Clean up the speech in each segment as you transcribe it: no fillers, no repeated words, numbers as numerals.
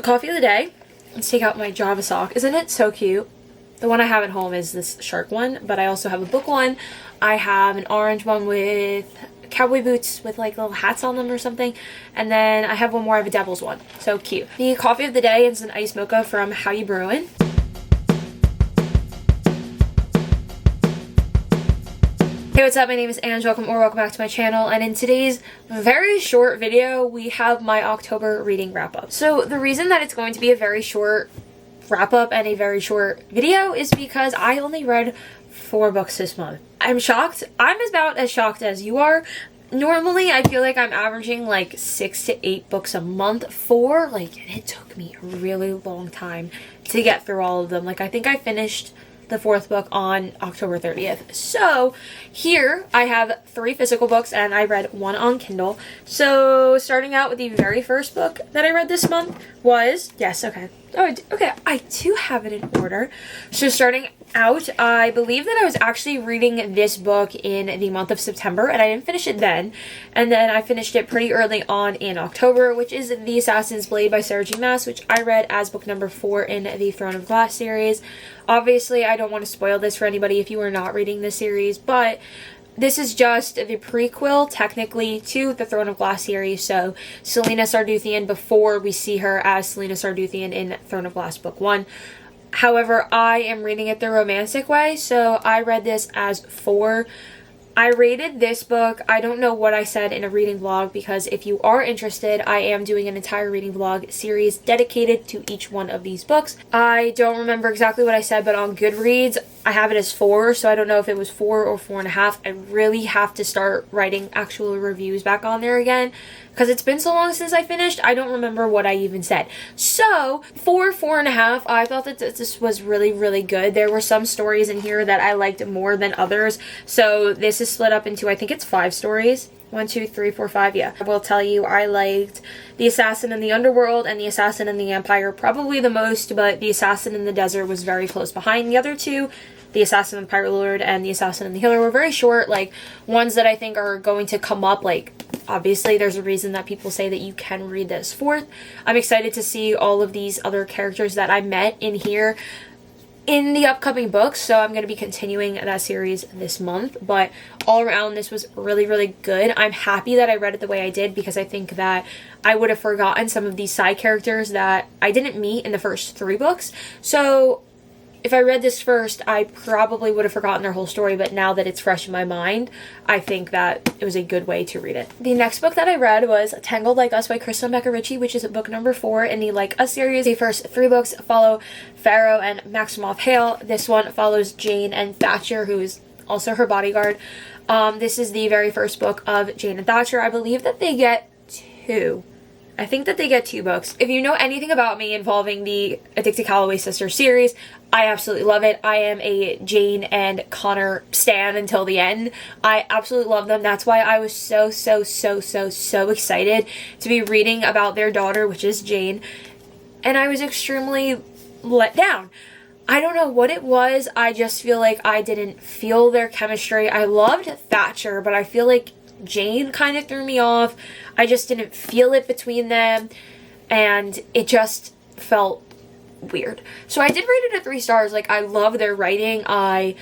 coffee of the day. Let's take out my Java sock. Isn't it so cute? The one I have at home is this shark one, but I also have a book one. I have an orange one with cowboy boots with like little hats on them or something. And then I have one more, I have a devil's one. So cute. The coffee of the day is an iced mocha from How You Brewin'. Hey, what's up? My name is Ange. Welcome back to my channel, and in today's very short video we have my October reading wrap up. So the reason that it's going to be a very short wrap up and a very short video is because I only read 4 books this month. I'm shocked. I'm about as shocked as you are. Normally I feel like I'm averaging like 6 to 8 books a month. 4, like, it took me a really long time to get through all of them. Like, I think I finished the 4th book on October 30th. So here I have 3 physical books and I read 1 on Kindle. So starting out with the very first book that I read this month was, I do have it in order. So starting out, I believe that I was actually reading this book in the month of September and I didn't finish it then. And then I finished it pretty early on in October, which is The Assassin's Blade by Sarah J. Maas, which I read as book number 4 in the Throne of Glass series. Obviously, I don't want to spoil this for anybody if you are not reading this series, but this is just the prequel, technically, to the Throne of Glass series. So, Selena Sarduthian, before we see her as Selena Sarduthian in Throne of Glass Book 1. However, I am reading it the romantic way, so I read this as 4. I rated this book, I don't know what I said in a reading vlog, because if you are interested, I am doing an entire reading vlog series dedicated to each one of these books. I don't remember exactly what I said, but on Goodreads, I have it as 4, so I don't know if it was 4 or 4.5. I really have to start writing actual reviews back on there again, because it's been so long since I finished, I don't remember what I even said. So, 4.5, I thought that this was really, really good. There were some stories in here that I liked more than others, so this is split up into, I think it's 5 stories. 1, 2, 3, 4, 5, yeah. I will tell you, I liked The Assassin in the Underworld and The Assassin in the Empire probably the most, but The Assassin in the Desert was very close behind. The other 2, The Assassin and the Pirate Lord and The Assassin and the Healer, were very short, like, ones that I think are going to come up, like, obviously there's a reason that people say that you can read this 4th. I'm excited to see all of these other characters that I met in here in the upcoming books, so I'm going to be continuing that series this month. But all around, this was really, really good. I'm happy that I read it the way I did, because I think that I would have forgotten some of these side characters that I didn't meet in the first 3 books. So if I read this first, I probably would have forgotten their whole story, but now that it's fresh in my mind, I think that it was a good way to read it. The next book that I read was Tangled Like Us by Kristen Becker-Ritchie, which is book number 4 in the Like Us series. The first 3 books follow Pharaoh and Maximoff Hale. This one follows Jane and Thatcher, who is also her bodyguard. This is the very first book of Jane and Thatcher. I believe that they get 2. I think that they get 2 books. If you know anything about me involving the Addicted Calloway Sisters series, I absolutely love it. I am a Jane and Connor stan until the end. I absolutely love them. That's why I was so excited to be reading about their daughter, which is Jane. And I was extremely let down. I don't know what it was. I just feel like I didn't feel their chemistry. I loved Thatcher, but I feel like Jane kind of threw me off. I just didn't feel it between them, and it just felt weird. So I did rate it at 3 stars. Like, I love their writing. I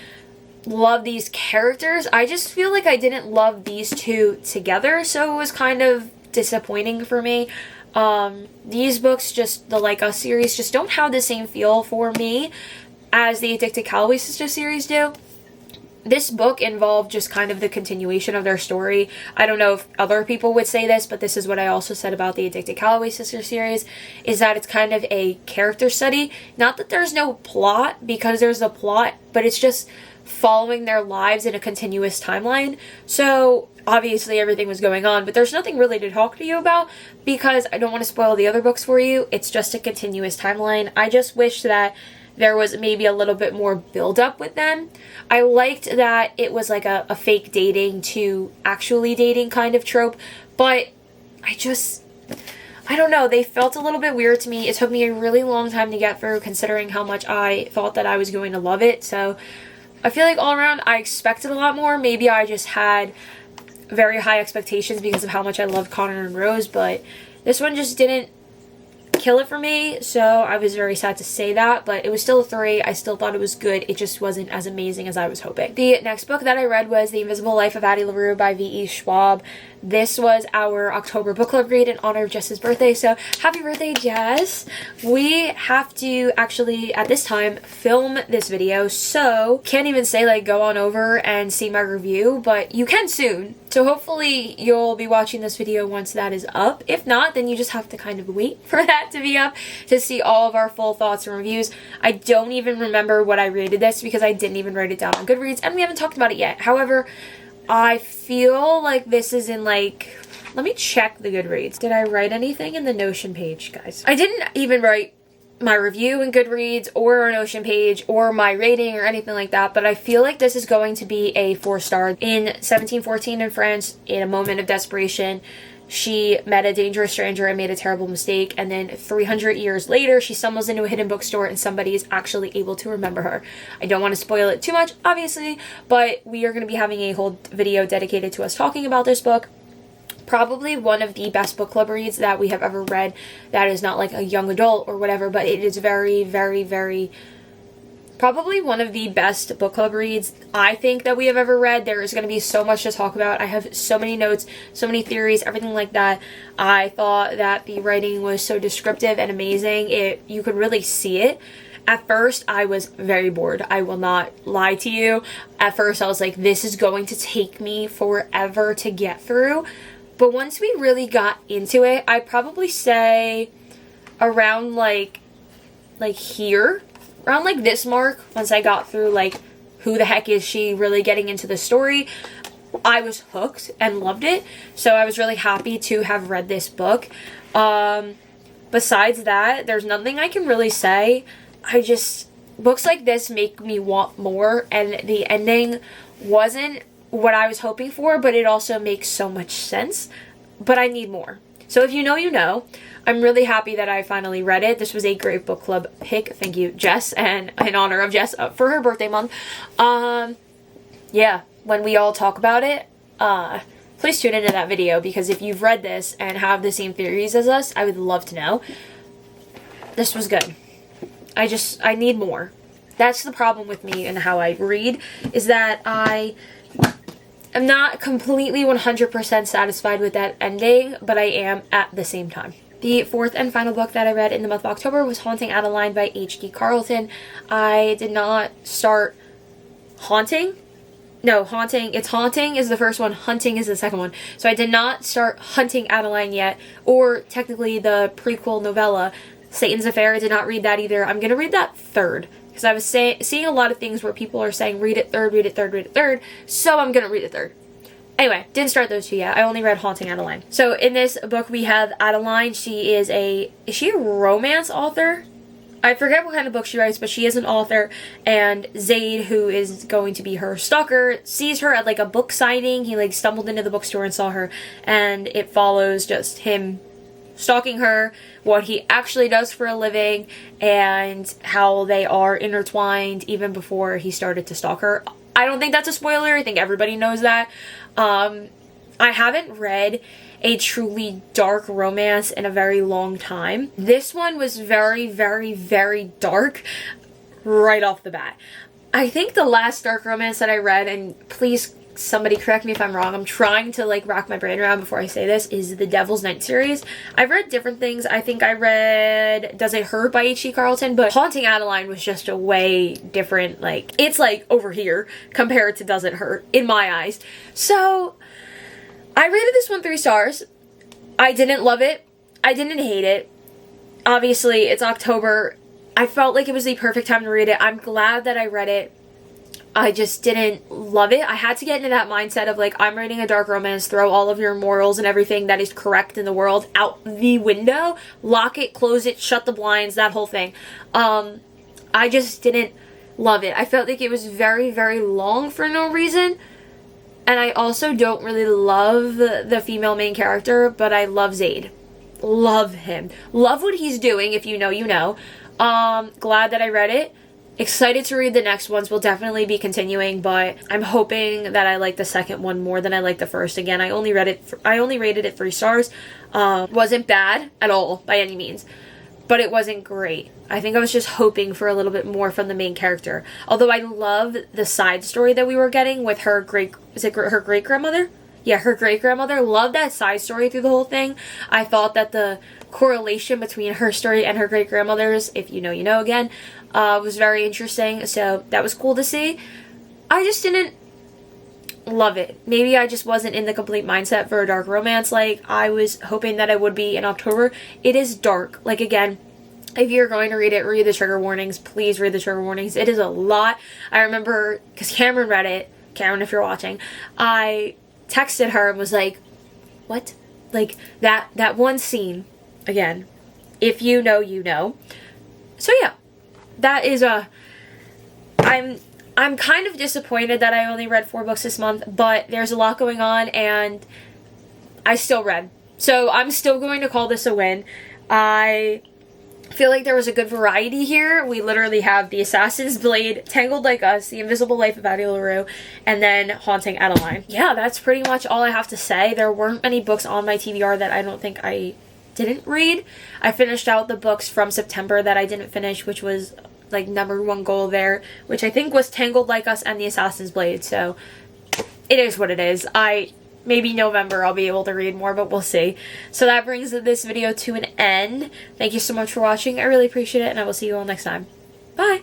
love these characters. I just feel like I didn't love these 2 together, so it was kind of disappointing for me. These books, just the Like Us series, just don't have the same feel for me as the Addicted Calloway Sisters series do. This book involved just kind of the continuation of their story. I don't know if other people would say this, but this is what I also said about the Addicted Calloway Sisters series, is that it's kind of a character study. Not that there's no plot, because there's a plot, but it's just following their lives in a continuous timeline. So obviously everything was going on, but there's nothing really to talk to you about, because I don't want to spoil the other books for you. It's just a continuous timeline. I just wish that there was maybe a little bit more build-up with them. I liked that it was like a fake dating to actually dating kind of trope, but I don't know, they felt a little bit weird to me. It took me a really long time to get through, considering how much I thought that I was going to love it. So I feel like all around I expected a lot more. Maybe I just had very high expectations because of how much I loved Connor and Rose, but this one just didn't kill it for me, so I was very sad to say that, but it was still a 3. I still thought it was good. It just wasn't as amazing as I was hoping. The next book that I read was The Invisible Life of Addie LaRue by V.E. Schwab. This was our October book club read in honor of Jess's birthday, so happy birthday, Jess! We have to actually, at this time, film this video, so can't even say like go on over and see my review, but you can soon. So hopefully you'll be watching this video once that is up. If not, then you just have to kind of wait for that to be up to see all of our full thoughts and reviews. I don't even remember what I rated this because I didn't even write it down on Goodreads, and we haven't talked about it yet. However, I feel like this is in like, let me check the Goodreads. Did I write anything in the Notion page, guys? I didn't even write my review in Goodreads or our Notion page or my rating or anything like that, but I feel like this is going to be a 4-star. In 1714 in France, in a moment of desperation, she met a dangerous stranger and made a terrible mistake, and then 300 years later she stumbles into a hidden bookstore and somebody is actually able to remember her. I don't want to spoil it too much, obviously, but we are going to be having a whole video dedicated to us talking about this book. Probably one of the best book club reads that we have ever read that is not like a young adult or whatever, but it is very, very, very... probably one of the best book club reads I think that we have ever read. There is going to be so much to talk about. I have so many notes, so many theories, everything like that. I thought that the writing was so descriptive and amazing. You could really see it. At first, I was very bored. I will not lie to you. At first, I was like, this is going to take me forever to get through. But once we really got into it, I'd probably say around like here. Around like this mark, once I got through like who the heck is she, really getting into the story, I was hooked and loved it. So I was really happy to have read this book. Besides that, there's nothing I can really say. Books like this make me want more, and the ending wasn't what I was hoping for, but it also makes so much sense. But I need more. So if you know, you know. I'm really happy that I finally read it. This was a great book club pick. Thank you, Jess, and in honor of Jess for her birthday month. Yeah, when we all talk about it, please tune into that video, because if you've read this and have the same theories as us, I would love to know. This was good. I need more. That's the problem with me and how I read, is that I am not completely 100% satisfied with that ending, but I am at the same time. The fourth and final book that I read in the month of October was Haunting Adeline by H.D. Carlton. I did not start Haunting. No, Haunting. It's Haunting is the first one. Hunting is the second one. So I did not start Hunting Adeline yet, or technically the prequel novella, Satan's Affair. I did not read that either. I'm going to read that third, because I was seeing a lot of things where people are saying read it third, read it third, read it third. So I'm going to read it third. Anyway, didn't start those two yet. I only read Haunting Adeline. So in this book we have Adeline. She is she a romance author? I forget what kind of book she writes, but she is an author. And Zaid, who is going to be her stalker, sees her at like a book signing. He like stumbled into the bookstore and saw her, and it follows just him stalking her, what he actually does for a living, and how they are intertwined even before he started to stalk her. I don't think that's a spoiler. I think everybody knows that. I haven't read a truly dark romance in a very long time. This one was very, very, very dark right off the bat. I think the last dark romance that I read, and please somebody correct me if I'm wrong, I'm trying to like rack my brain around before I say this, is the Devil's Night series. I've read different things. I think I read Does It Hurt by H.D. Carlton, but Haunting Adeline was just a way different, like, it's like over here compared to Does It Hurt in my eyes. So I rated this one 3 stars. I didn't love it. I didn't hate it. Obviously, it's October. I felt like it was the perfect time to read it. I'm glad that I read it. I just didn't love it. I had to get into that mindset of like, I'm writing a dark romance, throw all of your morals and everything that is correct in the world out the window, lock it, close it, shut the blinds, that whole thing. I just didn't love it. I felt like it was very, very long for no reason. And I also don't really love the female main character, but I love Zaid. Love him. Love what he's doing. If you know, you know. Glad that I read it. Excited to read the next ones. We'll definitely be continuing, but I'm hoping that I like the second one more than I like the first. Again, I only rated it 3 stars. Wasn't bad at all by any means, but it wasn't great. I think I was just hoping for a little bit more from the main character. Although I love the side story that we were getting with her her great-grandmother? Yeah, her great-grandmother. Love that side story through the whole thing. I thought that the correlation between her story and her great-grandmother's, if you know, you know again, was very interesting. So that was cool to see. I just didn't love it. Maybe I just wasn't in the complete mindset for a dark romance like I was hoping that I would be in October. It is dark. Like, again, if you're going to read it, read the trigger warnings. Please read the trigger warnings. It is a lot. I remember, because Cameron read it. Cameron, if you're watching, I texted her and was like, what? Like, that one scene, again, if you know, you know. So yeah, that is I'm kind of disappointed that I only read 4 books this month, but there's a lot going on and I still read. So I'm still going to call this a win. I feel like there was a good variety here. We literally have The Assassin's Blade, Tangled Like Us, The Invisible Life of Addie LaRue, and then Haunting Adeline. Yeah, that's pretty much all I have to say. There weren't any books on my TBR that I don't think I didn't read. I finished out the books from September that I didn't finish, which was like #1 goal there, which I think was Tangled Like Us and The Assassin's Blade. So it is what it is. Maybe November I'll be able to read more, but we'll see. So that brings this video to an end. Thank you so much for watching. I really appreciate it, and I will see you all next time. Bye!